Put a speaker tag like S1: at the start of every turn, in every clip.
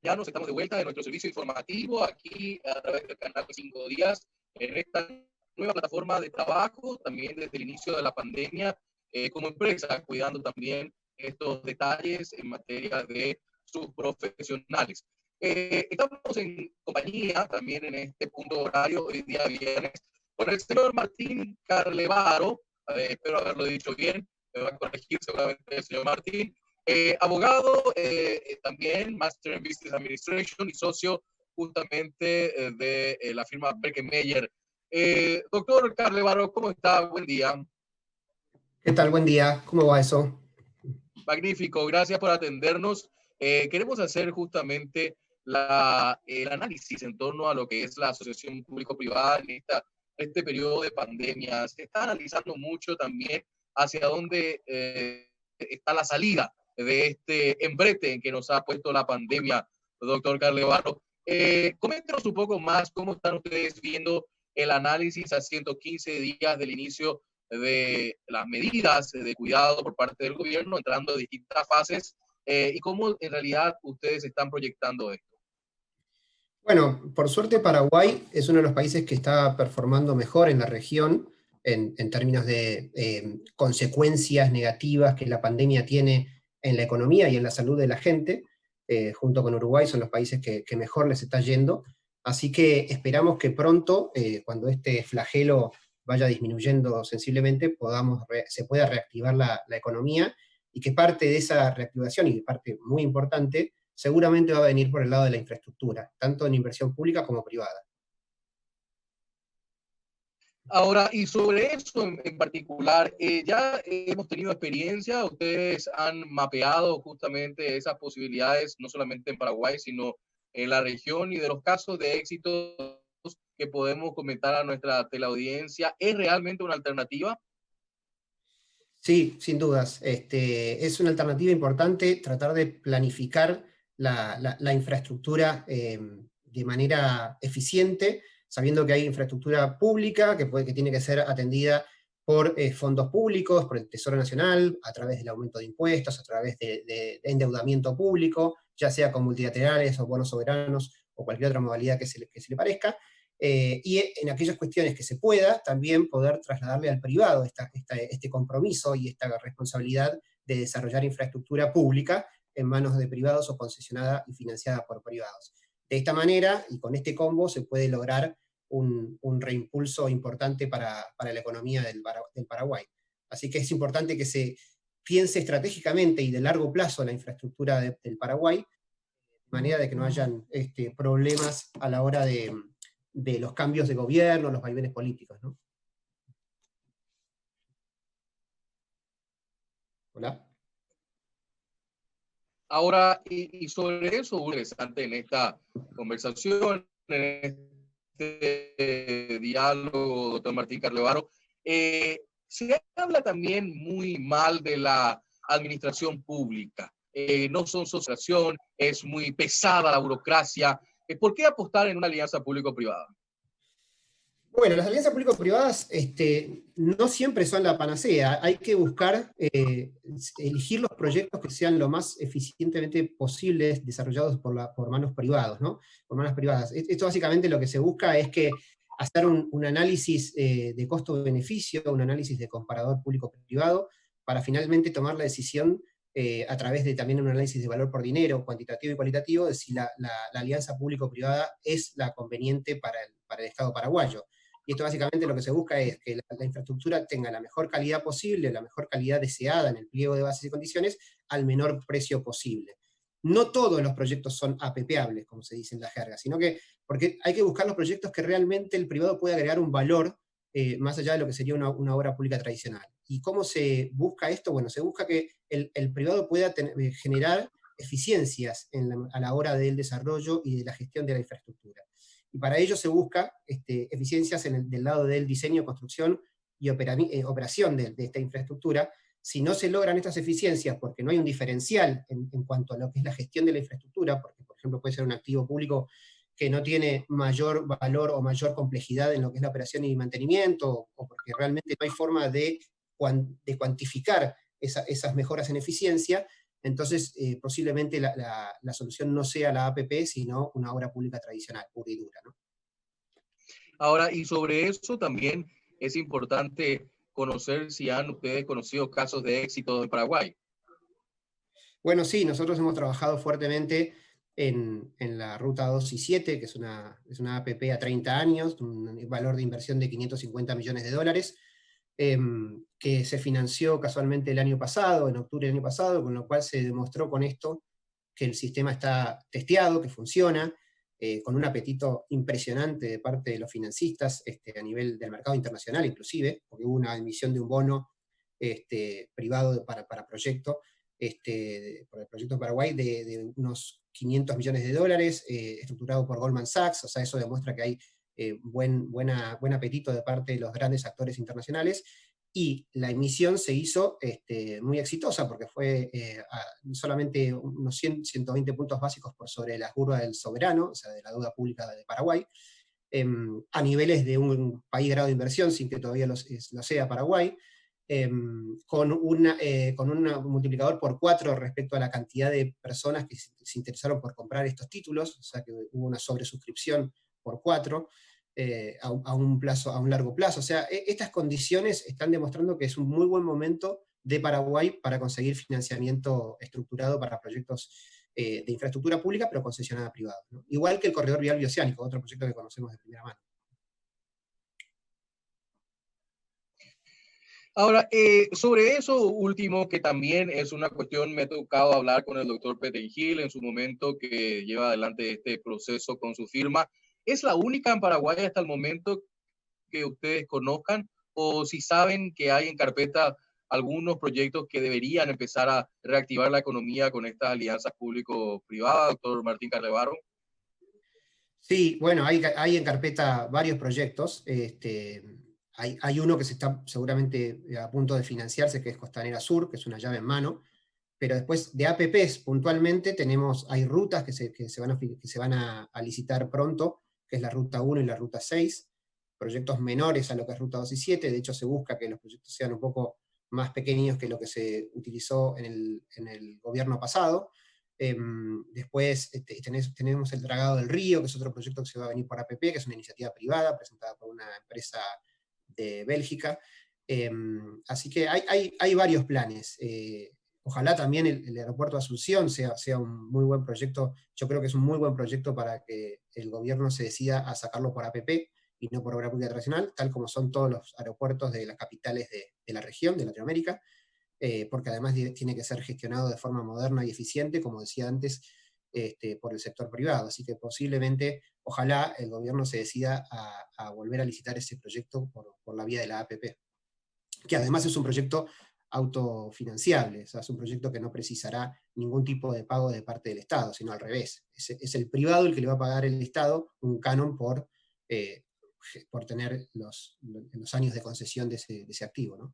S1: acompañarnos. Estamos de vuelta de nuestro servicio informativo aquí a través del canal 5 Días en esta nueva plataforma de trabajo, también desde el inicio de la pandemia, como empresa, cuidando también estos detalles en materia de sus profesionales. Estamos en compañía también en este punto horario, hoy día viernes, con el señor Martín Carlevaro, espero haberlo dicho bien, me va a corregir seguramente el señor Martín, abogado, también Master in Business Administration y socio justamente de la firma Breckenmeyer. Doctor Carlevaro, ¿cómo está? Buen día.
S2: ¿Qué tal? Buen día. ¿Cómo va eso?
S1: Magnífico, gracias por atendernos. Queremos hacer justamente el análisis en torno a lo que es la asociación público-privada en este periodo de pandemia. Se está analizando mucho también hacia dónde está la salida de este embrete en que nos ha puesto la pandemia, doctor Carlevaro. Coméntenos un poco más cómo están ustedes viendo el análisis a 115 días del inicio de las medidas de cuidado por parte del gobierno, entrando en distintas fases, y cómo en realidad ustedes están proyectando esto.
S2: Bueno, por suerte Paraguay es uno de los países que está performando mejor en la región en términos de consecuencias negativas que la pandemia tiene en la economía y en la salud de la gente. Junto con Uruguay son los países que mejor les está yendo. Así que esperamos que pronto, cuando este flagelo vaya disminuyendo sensiblemente, se pueda reactivar la economía, y que parte de esa reactivación, y parte muy importante, seguramente va a venir por el lado de la infraestructura, tanto en inversión pública como privada.
S1: Ahora, y sobre eso en particular, ya hemos tenido experiencia, ustedes han mapeado justamente esas posibilidades, no solamente en Paraguay, sino en la región, y de los casos de éxito que podemos comentar a nuestra teleaudiencia, ¿es realmente una alternativa?
S2: Sí, sin dudas. Es una alternativa importante tratar de planificar la infraestructura de manera eficiente, sabiendo que hay infraestructura pública que tiene que ser atendida por fondos públicos, por el Tesoro Nacional, a través del aumento de impuestos, a través de endeudamiento público, ya sea con multilaterales o bonos soberanos o cualquier otra modalidad que se le parezca. Y en aquellas cuestiones que se pueda, también poder trasladarle al privado este compromiso y esta responsabilidad de desarrollar infraestructura pública en manos de privados o concesionada y financiada por privados. De esta manera, y con este combo, se puede lograr un reimpulso importante para la economía del Paraguay. Así que es importante que se piense estratégicamente y de largo plazo la infraestructura del Paraguay, de manera de que no hayan problemas a la hora de los cambios de gobierno, los vaivenes políticos, ¿no? Hola.
S1: Ahora, y sobre eso, interesante en esta conversación, en este diálogo, doctor Martín Carlevaro, se habla también muy mal de la administración pública. No son asociación, es muy pesada la burocracia. ¿Por qué apostar en una alianza público-privada?
S2: Bueno, las alianzas público-privadas no siempre son la panacea. Hay que buscar elegir los proyectos que sean lo más eficientemente posibles desarrollados por manos privadas, ¿no? Por manos privadas. Esto básicamente lo que se busca es que hacer un análisis de costo-beneficio, un análisis de comparador público-privado, para finalmente tomar la decisión a través de también un análisis de valor por dinero, cuantitativo y cualitativo, de si la alianza público-privada es la conveniente para el Estado paraguayo. Y esto básicamente lo que se busca es que la infraestructura tenga la mejor calidad posible, la mejor calidad deseada en el pliego de bases y condiciones, al menor precio posible. No todos los proyectos son apepeables, como se dice en la jerga, sino que porque hay que buscar los proyectos que realmente el privado pueda agregar un valor más allá de lo que sería una obra pública tradicional. ¿Y cómo se busca esto? Bueno, se busca que el privado pueda generar eficiencias a la hora del desarrollo y de la gestión de la infraestructura. Y para ello se busca eficiencias del lado del diseño, construcción y operación de esta infraestructura. Si no se logran estas eficiencias porque no hay un diferencial en cuanto a lo que es la gestión de la infraestructura, porque por ejemplo puede ser un activo público que no tiene mayor valor o mayor complejidad en lo que es la operación y mantenimiento, o porque realmente no hay forma de cuantificar esas mejoras en eficiencia, Entonces, posiblemente la solución no sea la APP, sino una obra pública tradicional, pura y dura, ¿no?
S1: Ahora, y sobre eso también es importante conocer si han ustedes conocido casos de éxito en Paraguay.
S2: Bueno, sí, nosotros hemos trabajado fuertemente en la ruta 2 y 7, que es una APP a 30 años, un valor de inversión de 550 millones de dólares, que se financió casualmente el año pasado, en octubre del año pasado, con lo cual se demostró con esto que el sistema está testeado, que funciona, con un apetito impresionante de parte de los financistas, a nivel del mercado internacional inclusive, porque hubo una emisión de un bono privado para proyecto, por el proyecto Paraguay, de unos 500 millones de dólares, estructurado por Goldman Sachs. O sea, eso demuestra que hay buen apetito de parte de los grandes actores internacionales, y la emisión se hizo muy exitosa, porque fue solamente unos 100, 120 puntos básicos por sobre la curva del soberano, o sea, de la deuda pública de Paraguay, a niveles de un país grado de inversión, sin que todavía lo sea Paraguay, con un multiplicador por 4 respecto a la cantidad de personas que se interesaron por comprar estos títulos, o sea que hubo una sobresuscripción por 4, a un largo plazo. O sea, estas condiciones están demostrando que es un muy buen momento de Paraguay para conseguir financiamiento estructurado para proyectos de infraestructura pública, pero concesionada privada, ¿no? Igual que el Corredor Vial Bioceánico, otro proyecto que conocemos de primera mano.
S1: Ahora, sobre eso último, que también es una cuestión, me ha tocado hablar con el doctor Peter Gil en su momento, que lleva adelante este proceso con su firma. ¿Es la única en Paraguay hasta el momento que ustedes conozcan, o si saben que hay en carpeta algunos proyectos que deberían empezar a reactivar la economía con estas alianzas público-privadas, doctor Martín Carlevaro?
S2: Sí, bueno, hay en carpeta varios proyectos. Hay uno que se está seguramente a punto de financiarse, que es Costanera Sur, que es una llave en mano, pero después de APPs puntualmente hay rutas que se van a licitar pronto, que es la ruta 1 y la ruta 6, proyectos menores a lo que es ruta 2 y 7. De hecho se busca que los proyectos sean un poco más pequeños que lo que se utilizó en el gobierno pasado. Después tenemos el Dragado del Río, que es otro proyecto que se va a venir por APP, que es una iniciativa privada presentada por una empresa de Bélgica. Así que hay varios planes. Ojalá también el aeropuerto de Asunción sea un muy buen proyecto. Yo creo que es un muy buen proyecto para que el gobierno se decida a sacarlo por APP y no por obra pública tradicional, tal como son todos los aeropuertos de las capitales de la región, de Latinoamérica, porque además tiene que ser gestionado de forma moderna y eficiente, como decía antes, por el sector privado. Así que posiblemente, ojalá el gobierno se decida a volver a licitar ese proyecto por la vía de la APP, que además es un proyecto autofinanciable. O sea, es un proyecto que no precisará ningún tipo de pago de parte del Estado, sino al revés. Es el privado el que le va a pagar al Estado un canon por tener los años de concesión de ese activo, ¿no?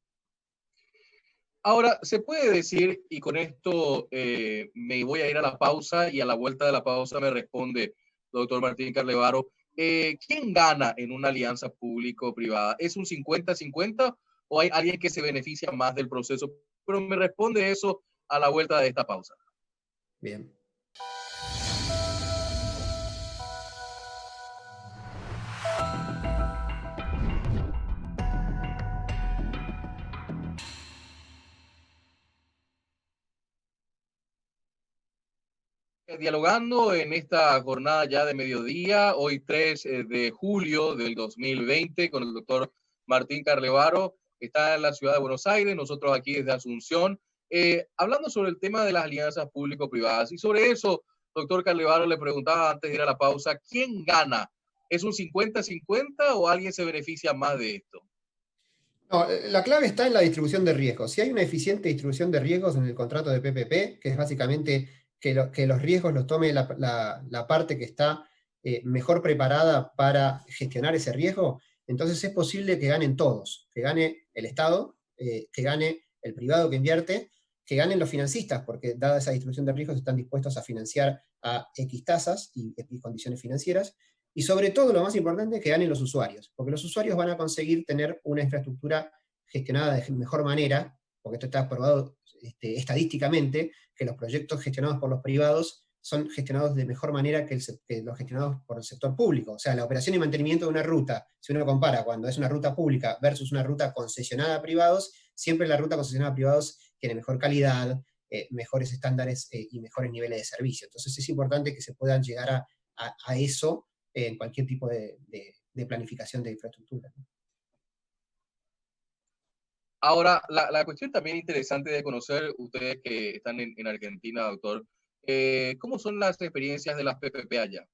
S1: Ahora, se puede decir, y con esto me voy a ir a la pausa, y a la vuelta de la pausa me responde doctor Martín Carlevaro, ¿quién gana en una alianza público-privada? ¿Es un 50-50 o hay alguien que se beneficia más del proceso? Pero me responde eso a la vuelta de esta pausa.
S2: Bien.
S1: Dialogando en esta jornada ya de mediodía, hoy 3 de julio del 2020, con el doctor Martín Carlevaro, que está en la ciudad de Buenos Aires, nosotros aquí desde Asunción, hablando sobre el tema de las alianzas público-privadas. Y sobre eso, doctor Carlevaro, le preguntaba antes de ir a la pausa, ¿quién gana? ¿Es un 50-50 o alguien se beneficia más de esto?
S2: No, la clave está en la distribución de riesgos. Si hay una eficiente distribución de riesgos en el contrato de PPP, que es básicamente que los riesgos los tome la parte que está mejor preparada para gestionar ese riesgo, entonces es posible que ganen todos, que gane el Estado, que gane el privado que invierte, que ganen los financistas, porque dada esa distribución de riesgos están dispuestos a financiar a X tasas y X condiciones financieras. Y sobre todo, lo más importante, es que ganen los usuarios, porque los usuarios van a conseguir tener una infraestructura gestionada de mejor manera, porque esto está probado estadísticamente que los proyectos gestionados por los privados son gestionados de mejor manera que los gestionados por el sector público. O sea, la operación y mantenimiento de una ruta, si uno compara cuando es una ruta pública versus una ruta concesionada a privados, siempre la ruta concesionada a privados tiene mejor calidad, mejores estándares y mejores niveles de servicio. Entonces es importante que se puedan llegar a eso en cualquier tipo de planificación de infraestructura, ¿no?
S1: Ahora, la cuestión también interesante de conocer, ustedes que están en Argentina, doctor, ¿cómo son las experiencias de las PPP allá?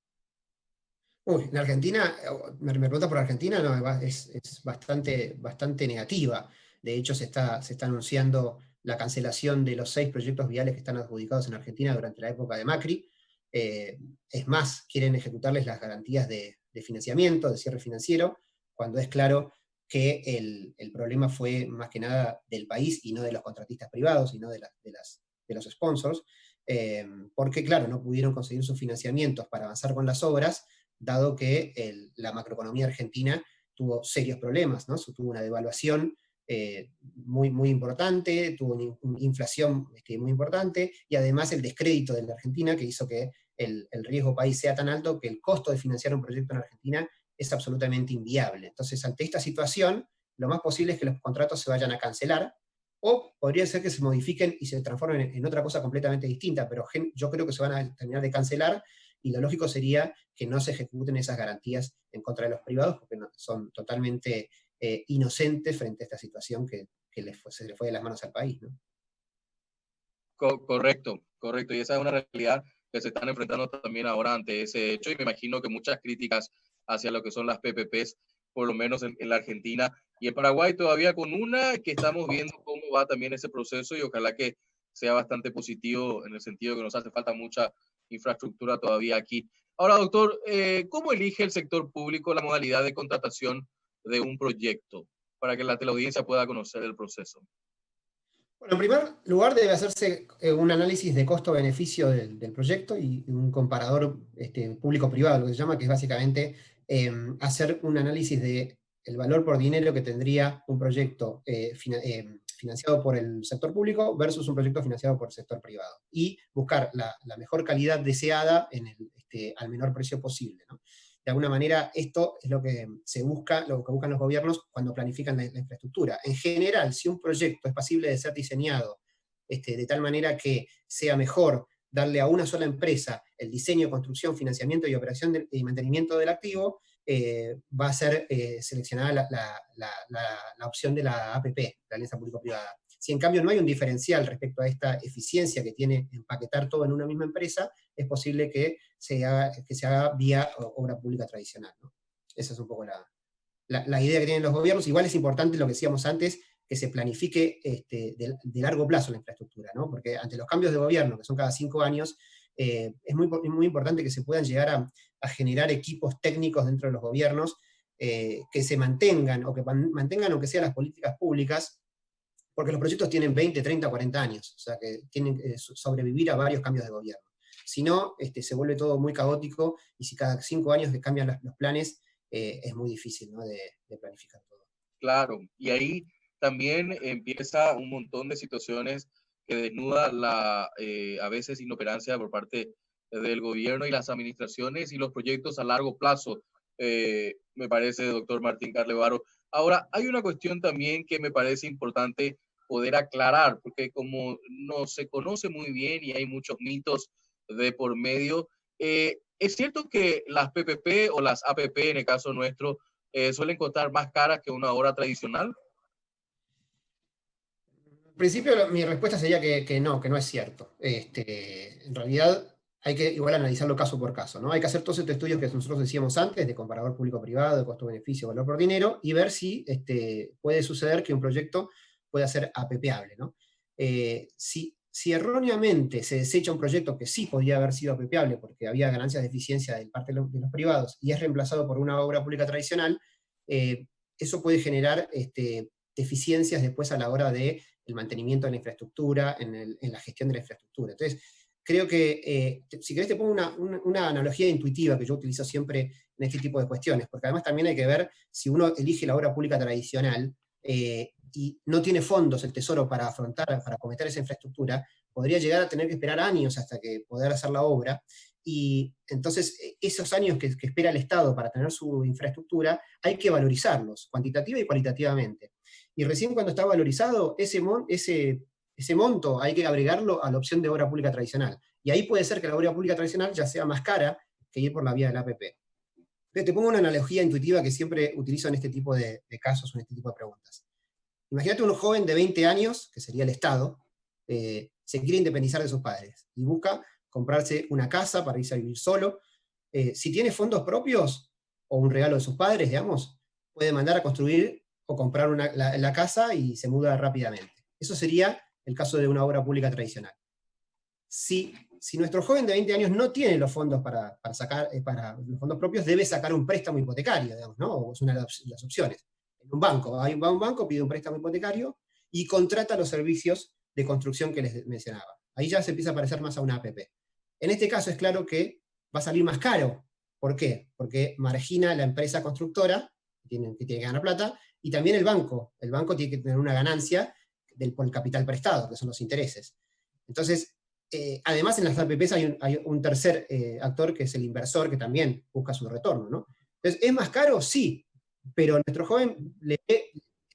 S2: Uy, en Argentina, me pregunta por Argentina, no, es bastante negativa. De hecho, se está anunciando la cancelación de los 6 proyectos viales que están adjudicados en Argentina durante la época de Macri. Es más, quieren ejecutarles las garantías de financiamiento, de cierre financiero, cuando es claro que el problema fue más que nada del país y no de los contratistas privados, y no de los sponsors, porque claro, no pudieron conseguir sus financiamientos para avanzar con las obras, dado que la macroeconomía argentina tuvo serios problemas, ¿no? Tuvo una devaluación muy importante, tuvo una inflación muy importante, y además el descrédito de la Argentina, que hizo que el riesgo país sea tan alto que el costo de financiar un proyecto en Argentina es absolutamente inviable. Entonces, ante esta situación, lo más posible es que los contratos se vayan a cancelar, o podría ser que se modifiquen y se transformen en otra cosa completamente distinta, pero yo creo que se van a terminar de cancelar, y lo lógico sería que no se ejecuten esas garantías en contra de los privados, porque son totalmente inocentes frente a esta situación que se le fue de las manos al país, ¿no?
S1: Correcto, correcto. Y esa es una realidad que se están enfrentando también ahora ante ese hecho. Y me imagino que muchas críticas hacia lo que son las PPPs, por lo menos en la Argentina y en Paraguay, todavía con una que estamos viendo cómo va también ese proceso, y ojalá que sea bastante positivo en el sentido que nos hace falta mucha infraestructura todavía aquí. Ahora, doctor, ¿cómo elige el sector público la modalidad de contratación de un proyecto para que la teleaudiencia pueda conocer el proceso?
S2: Bueno, en primer lugar debe hacerse un análisis de costo-beneficio del proyecto y un comparador público-privado, lo que se llama, que es básicamente hacer un análisis del valor por dinero que tendría un proyecto financiado por el sector público versus un proyecto financiado por el sector privado, y buscar la mejor calidad deseada al menor precio posible, ¿no? De alguna manera, esto es lo que se busca, lo que buscan los gobiernos cuando planifican la infraestructura. En general, si un proyecto es pasible de ser diseñado de tal manera que sea mejor darle a una sola empresa el diseño, construcción, financiamiento y operación y mantenimiento del activo, va a ser seleccionada la opción de la APP, la alianza público-privada. Si en cambio no hay un diferencial respecto a esta eficiencia que tiene empaquetar todo en una misma empresa, es posible que se haga vía obra pública tradicional, ¿no? Esa es un poco la idea que tienen los gobiernos. Igual es importante lo que decíamos antes, que se planifique de largo plazo la infraestructura, ¿no? Porque ante los cambios de gobierno, que son cada 5 años, es muy importante que se puedan llegar a generar equipos técnicos dentro de los gobiernos que se mantengan, o que mantengan aunque sea las políticas públicas, porque los proyectos tienen 20, 30, 40 años, o sea que tienen que sobrevivir a varios cambios de gobierno. Si no, se vuelve todo muy caótico, y si cada 5 años cambian los planes, es muy difícil, ¿no?, de planificar todo.
S1: Claro, y ahí también empieza un montón de situaciones que desnuda a veces inoperancia por parte del gobierno y las administraciones y los proyectos a largo plazo, me parece, doctor Martín Carlevaro. Ahora, hay una cuestión también que me parece importante poder aclarar, porque como no se conoce muy bien y hay muchos mitos de por medio, es cierto que las PPP o las APP, en el caso nuestro, suelen costar más caras que una obra tradicional.
S2: En principio, mi respuesta sería que no es cierto. En realidad, hay que igual analizarlo caso por caso, ¿no? Hay que hacer todos estos estudios que nosotros decíamos antes, de comparador público-privado, de costo-beneficio, valor por dinero, y ver si puede suceder que un proyecto pueda ser apepeable, ¿no? Si erróneamente se desecha un proyecto que sí podía haber sido apepeable porque había ganancias de eficiencia de parte de los privados, y es reemplazado por una obra pública tradicional, eso puede generar deficiencias después a la hora del mantenimiento de la infraestructura, en la gestión de la infraestructura. Entonces, creo que, si querés te pongo una analogía intuitiva que yo utilizo siempre en este tipo de cuestiones, porque además también hay que ver si uno elige la obra pública tradicional, y no tiene fondos el Tesoro para para acometer esa infraestructura, podría llegar a tener que esperar años hasta que poder hacer la obra, y entonces esos años que espera el Estado para tener su infraestructura, hay que valorizarlos, cuantitativa y cualitativamente. Y recién cuando está valorizado, ese monto hay que agregarlo a la opción de obra pública tradicional. Y ahí puede ser que la obra pública tradicional ya sea más cara que ir por la vía del APP. Te pongo una analogía intuitiva que siempre utilizo en este tipo de casos o en este tipo de preguntas. Imagínate un joven de 20 años, que sería el Estado, se quiere independizar de sus padres y busca comprarse una casa para irse a vivir solo. Si tiene fondos propios o un regalo de sus padres, digamos, puede mandar a construir o comprar la casa y se muda rápidamente. Eso sería el caso de una obra pública tradicional. Si nuestro joven de 20 años no tiene los fondos para los fondos propios, debe sacar un préstamo hipotecario, digamos, ¿no? O es una de las opciones. En un banco, va a un banco, pide un préstamo hipotecario y contrata los servicios de construcción que les mencionaba. Ahí ya se empieza a parecer más a una APP. En este caso es claro que va a salir más caro. ¿Por qué? Porque margina la empresa constructora, que tiene que ganar plata, y también el banco. El banco tiene que tener una ganancia por el capital prestado, que son los intereses. Entonces, además en las APPs hay un tercer actor, que es el inversor, que también busca su retorno, ¿no? Entonces, ¿es más caro? Sí, pero nuestro joven le ve,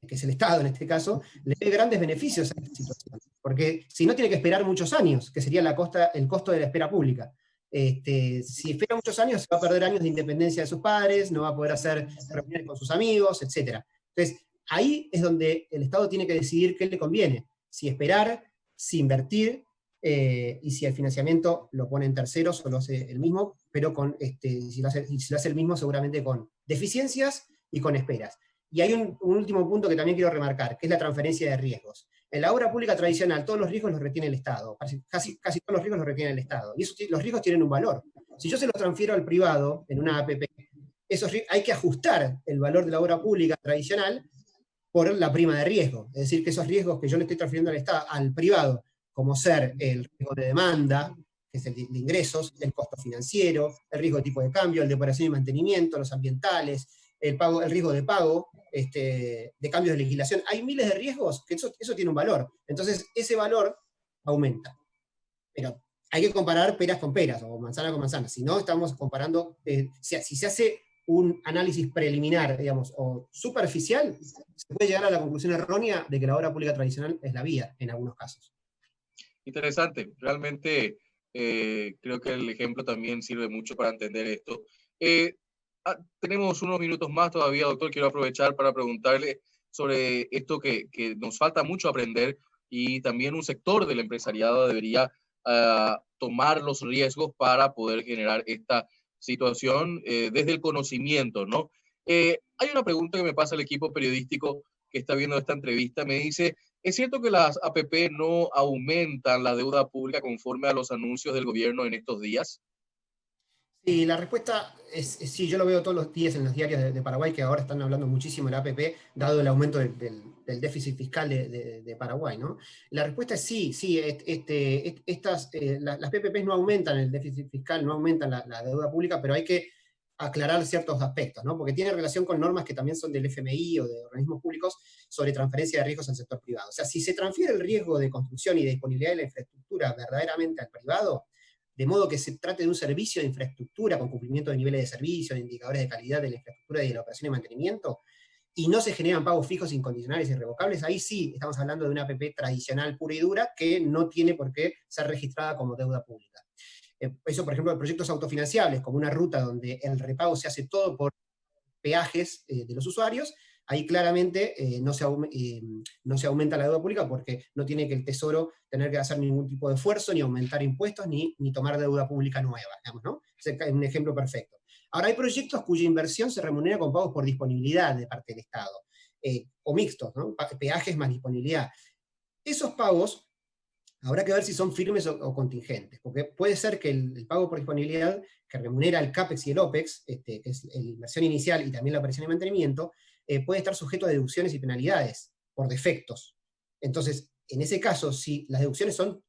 S2: que es el Estado en este caso, le ve grandes beneficios a esta situación, porque si no tiene que esperar muchos años, que sería el costo de la espera pública. Si espera muchos años, se va a perder años de independencia de sus padres, no va a poder hacer reuniones con sus amigos, etc. Entonces, ahí es donde el Estado tiene que decidir qué le conviene, si esperar, si invertir, y si el financiamiento lo pone en terceros o lo hace el mismo, pero si lo hace el mismo seguramente con deficiencias y con esperas. Y hay un último punto que también quiero remarcar, que es la transferencia de riesgos. En la obra pública tradicional, todos los riesgos los retiene el Estado, casi todos los riesgos los retiene el Estado, y los riesgos tienen un valor. Si yo se los transfiero al privado, en una APP, hay que ajustar el valor de la obra pública tradicional por la prima de riesgo. Es decir, que esos riesgos que yo le estoy transfiriendo al privado, como ser el riesgo de demanda, que es el de ingresos, el costo financiero, el riesgo de tipo de cambio, el de operación y mantenimiento, los ambientales, el riesgo de pago, de cambios de legislación. Hay miles de riesgos que eso tiene un valor. Entonces, ese valor aumenta. Pero hay que comparar peras con peras, o manzana con manzana. Si no, estamos comparando, si se hace un análisis preliminar, digamos, o superficial, se puede llegar a la conclusión errónea de que la obra pública tradicional es la vía, en algunos casos.
S1: Interesante, realmente creo que el ejemplo también sirve mucho para entender esto. Tenemos unos minutos más todavía, doctor. Quiero aprovechar para preguntarle sobre esto que nos falta mucho aprender, y también un sector del empresariado debería tomar los riesgos para poder generar esta situación desde el conocimiento, ¿no? Hay una pregunta que me pasa el equipo periodístico que está viendo esta entrevista. Me dice, ¿es cierto que las APP no aumentan la deuda pública conforme a los anuncios del gobierno en estos días?
S2: Sí, la respuesta es sí. Yo lo veo todos los días en los diarios de Paraguay, que ahora están hablando muchísimo de la APP, dado el aumento del déficit fiscal de Paraguay, ¿no? La respuesta es sí. Las PPPs no aumentan el déficit fiscal, no aumentan la deuda pública, pero hay que aclarar ciertos aspectos, ¿no? Porque tiene relación con normas que también son del FMI o de organismos públicos sobre transferencia de riesgos al sector privado. O sea, si se transfiere el riesgo de construcción y de disponibilidad de la infraestructura verdaderamente al privado, de modo que se trate de un servicio de infraestructura con cumplimiento de niveles de servicio, de indicadores de calidad de la infraestructura y de la operación y mantenimiento, y no se generan pagos fijos, incondicionales y irrevocables, ahí sí estamos hablando de una APP tradicional pura y dura que no tiene por qué ser registrada como deuda pública. Eso, por ejemplo, de proyectos autofinanciables, como una ruta donde el repago se hace todo por peajes de los usuarios, ahí claramente no se aumenta la deuda pública, porque no tiene que el Tesoro tener que hacer ningún tipo de esfuerzo, ni aumentar impuestos, ni tomar deuda pública nueva, digamos, ¿no? Es un ejemplo perfecto. Ahora, hay proyectos cuya inversión se remunera con pagos por disponibilidad de parte del Estado, o mixtos, ¿no? Peajes más disponibilidad. Esos pagos habrá que ver si son firmes o contingentes, porque puede ser que el pago por disponibilidad, que remunera el CAPEX y el OPEX, que es la inversión inicial y también la operación y mantenimiento, puede estar sujeto a deducciones y penalidades por defectos. Entonces, en ese caso, si las deducciones son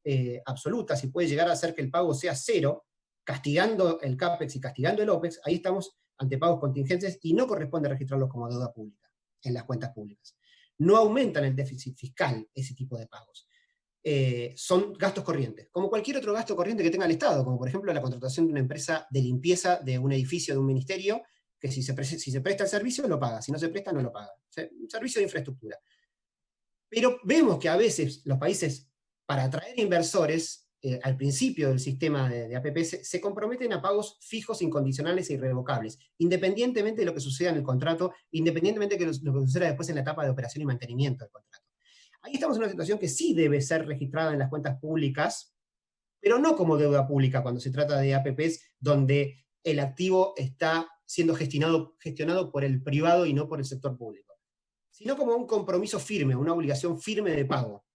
S2: absolutas y puede llegar a hacer que el pago sea cero, castigando el CAPEX y castigando el OPEX, ahí estamos ante pagos contingentes y no corresponde registrarlos como deuda pública en las cuentas públicas. no aumentan el déficit fiscal ese tipo de pagos. Son gastos corrientes, como cualquier otro gasto corriente que tenga el Estado, como por ejemplo la contratación de una empresa de limpieza de un edificio, de un ministerio, que si se presta el servicio, lo paga, si no se presta, no lo paga. O sea, un servicio de infraestructura. Pero vemos que a veces los países, para atraer inversores, al principio del sistema de APP, se comprometen a pagos fijos, incondicionales e irrevocables, independientemente de lo que suceda en el contrato, independientemente de lo que suceda después en la etapa de operación y mantenimiento del contrato. Ahí estamos en una situación que sí debe ser registrada en las cuentas públicas, pero no como deuda pública cuando se trata de APPs donde el activo está siendo gestionado por el privado y no por el sector público, sino como un compromiso firme, una obligación firme de pago.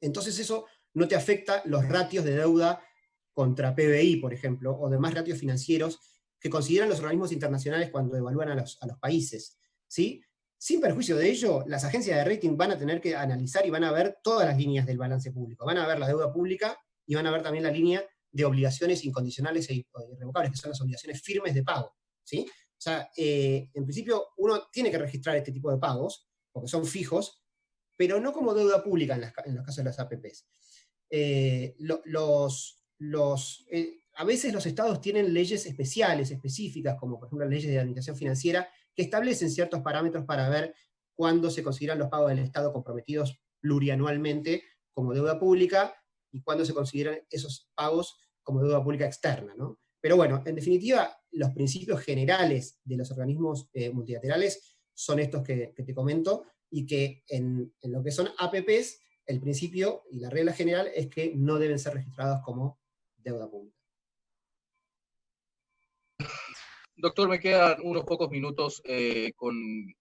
S2: Entonces eso no te afecta los ratios de deuda contra PBI, por ejemplo, o demás ratios financieros que consideran los organismos internacionales cuando evalúan a los países, ¿sí? Sin perjuicio de ello, las agencias de rating van a tener que analizar y van a ver todas las líneas del balance público. Van a ver la deuda pública y van a ver también la línea de obligaciones incondicionales e irrevocables, que son las obligaciones firmes de pago, ¿sí? O sea, en principio uno tiene que registrar este tipo de pagos, porque son fijos, pero no como deuda pública en los casos de las APPs. A veces los estados tienen leyes especiales, específicas, como por ejemplo leyes de administración financiera, que establecen ciertos parámetros para ver cuándo se consideran los pagos del Estado comprometidos plurianualmente como deuda pública y cuándo se consideran esos pagos como deuda pública externa, ¿no? Pero bueno, en definitiva, los principios generales de los organismos multilaterales son estos que te comento, y que en lo que son APPs, el principio y la regla general es que no deben ser registrados como deuda pública.
S1: Doctor, me quedan unos pocos minutos con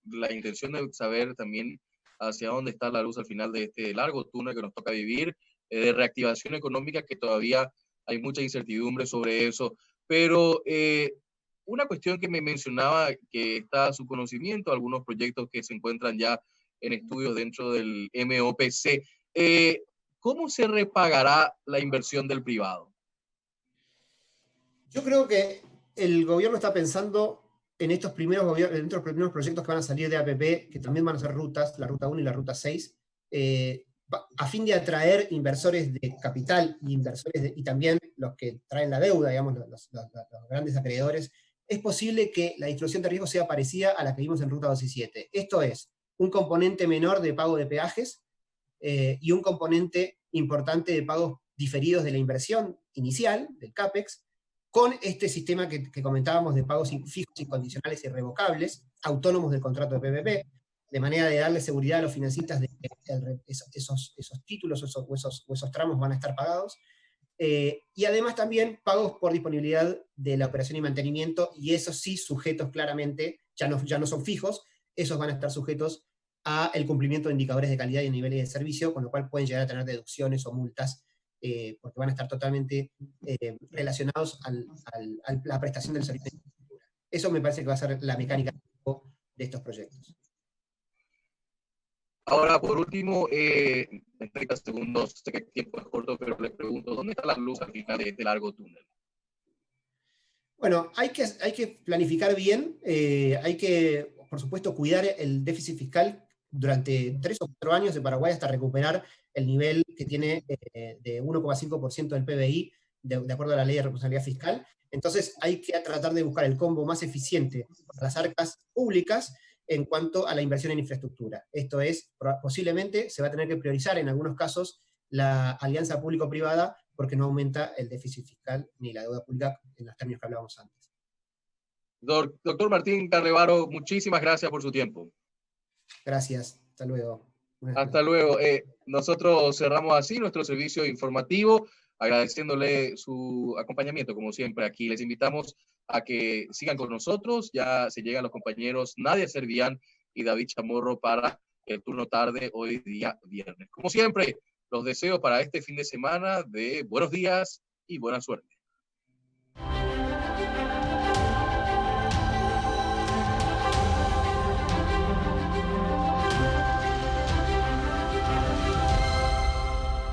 S1: la intención de saber también hacia dónde está la luz al final de este largo túnel que nos toca vivir, de reactivación económica, que todavía hay mucha incertidumbre sobre eso. Pero una cuestión que me mencionaba, que está a su conocimiento, algunos proyectos que se encuentran ya en estudios dentro del MOPC. ¿Cómo se repagará la inversión del privado?
S2: Yo creo que el gobierno está pensando en estos primeros proyectos que van a salir de APP, que también van a ser rutas, la ruta 1 y la ruta 6, a fin de atraer inversores de capital y también los que traen la deuda, digamos, los grandes acreedores. Es posible que la distribución de riesgo sea parecida a la que vimos en ruta 2 y 7. Esto es, un componente menor de pago de peajes y un componente importante de pagos diferidos de la inversión inicial, del CAPEX, con este sistema que comentábamos de pagos fijos, incondicionales y irrevocables, autónomos del contrato de PPP, de manera de darle seguridad a los financistas de que esos títulos o esos tramos van a estar pagados. Y además también pagos por disponibilidad de la operación y mantenimiento, y esos sí sujetos claramente, ya no son fijos, esos van a estar sujetos al cumplimiento de indicadores de calidad y niveles de servicio, con lo cual pueden llegar a tener deducciones o multas, porque van a estar totalmente relacionados a la prestación del servicio de infraestructura. Eso me parece que va a ser la mecánica de estos proyectos.
S1: Ahora, por último, en 30 segundos, sé que el tiempo es corto, pero les pregunto, ¿dónde está la luz al final de este largo túnel?
S2: Bueno, hay que planificar bien, hay que, por supuesto, cuidar el déficit fiscal durante 3 o 4 años de Paraguay hasta recuperar el nivel que tiene de 1,5% del PBI, de acuerdo a la ley de responsabilidad fiscal. Entonces hay que tratar de buscar el combo más eficiente para las arcas públicas en cuanto a la inversión en infraestructura. Esto es, posiblemente se va a tener que priorizar en algunos casos la alianza público-privada porque no aumenta el déficit fiscal ni la deuda pública en los términos que hablábamos antes.
S1: Doctor Martín Carrevaro, muchísimas gracias por su tiempo.
S2: Gracias, hasta luego.
S1: Hasta luego. Nosotros cerramos así nuestro servicio informativo, agradeciéndole su acompañamiento, como siempre, aquí. Les invitamos a que sigan con nosotros. Ya se llegan los compañeros Nadia Servián y David Chamorro para el turno tarde, hoy día viernes. Como siempre, los deseo para este fin de semana de buenos días y buena suerte.